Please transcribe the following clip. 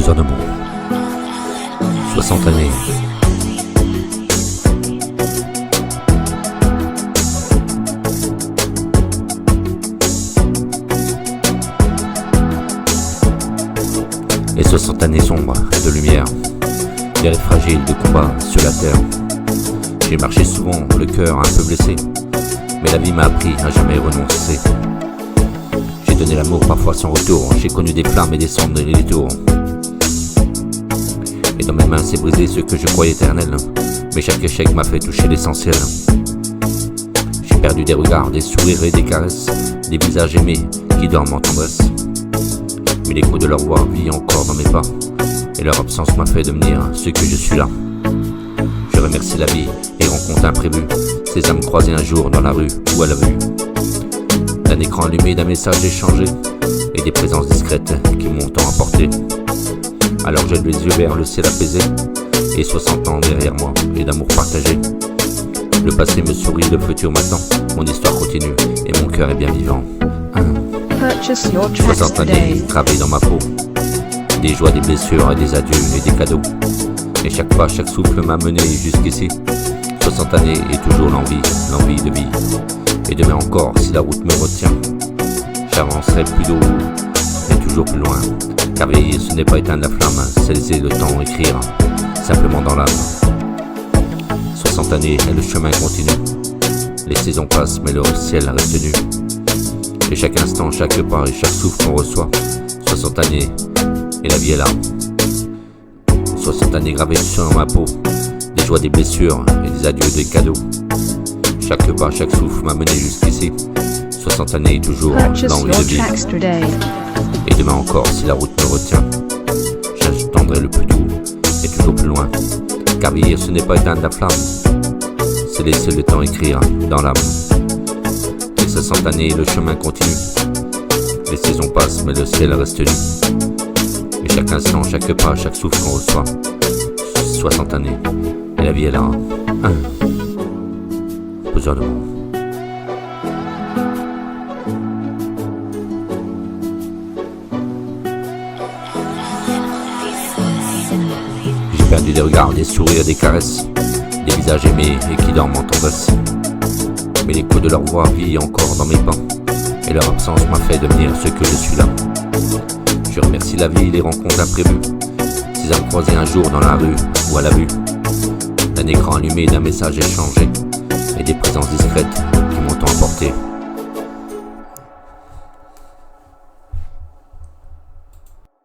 Besoin de mots. 60 années. Et 60 années sombres de lumière, des rêves fragiles de combat sur la terre. J'ai marché souvent, le cœur un peu blessé, mais la vie m'a appris à jamais renoncer. J'ai donné l'amour parfois sans retour, j'ai connu des flammes et des cendres et des tours. Et dans mes mains s'est brisé ce que je croyais éternel, mais chaque échec m'a fait toucher l'essentiel. J'ai perdu des regards, des sourires et des caresses, des visages aimés qui dorment en tendresse. Mais l'écho de leur voix vit encore dans mes pas, et leur absence m'a fait devenir ce que je suis là. Je remercie la vie et rencontres imprévues, ces âmes croisées un jour dans la rue ou à la vue. D'un écran allumé, d'un message échangé, et des présences discrètes qui m'ont tant apporté. Alors j'ai les yeux vers le ciel apaisé, et 60 ans derrière moi, et d'amour partagé. Le passé me sourit, le futur m'attend, mon histoire continue, et mon cœur est bien vivant. 60 années gravées dans ma peau, des joies, des blessures, et des adieux et des cadeaux. Et chaque pas, chaque souffle m'a mené jusqu'ici. 60 années et toujours l'envie de vie. Et demain encore, si la route me retient, j'avancerai plus haut et toujours plus loin. Car vieillir, ce n'est pas éteindre la flamme, c'est laisser le temps écrire, simplement dans l'âme. 60 années et le chemin continue. Les saisons passent mais le ciel reste nu. Et chaque instant, chaque pas et chaque souffle qu'on reçoit, 60 années et la vie est là. 60 années gravées sur ma peau, des joies, des blessures et des adieux, des cadeaux. Chaque pas, chaque souffle m'a mené jusqu'ici. 60 années et toujours l'envie de vivre. Et demain encore, si la route me retient, j'attendrai le plus doux et toujours plus loin. Car vieillir, ce n'est pas éteindre la flamme, c'est laisser le temps écrire dans l'âme. Et 60 années et le chemin continue. Les saisons passent mais le ciel reste nu. Et chaque instant, chaque pas, chaque souffle qu'on reçoit, 60 années et la vie est là. Besoin de mots. J'ai perdu des regards, des sourires, des caresses, des visages aimés et qui dorment en tendresse. Mais l'écho de leur voix vit encore dans mes pas, et leur absence m'a fait devenir ce que je suis là. Je remercie la vie et les rencontres imprévues, ces âmes croisées un jour dans la rue ou à la vue. D'un écran allumé, d'un message échangé, et des présences discrètes qui m'ont tant emporté.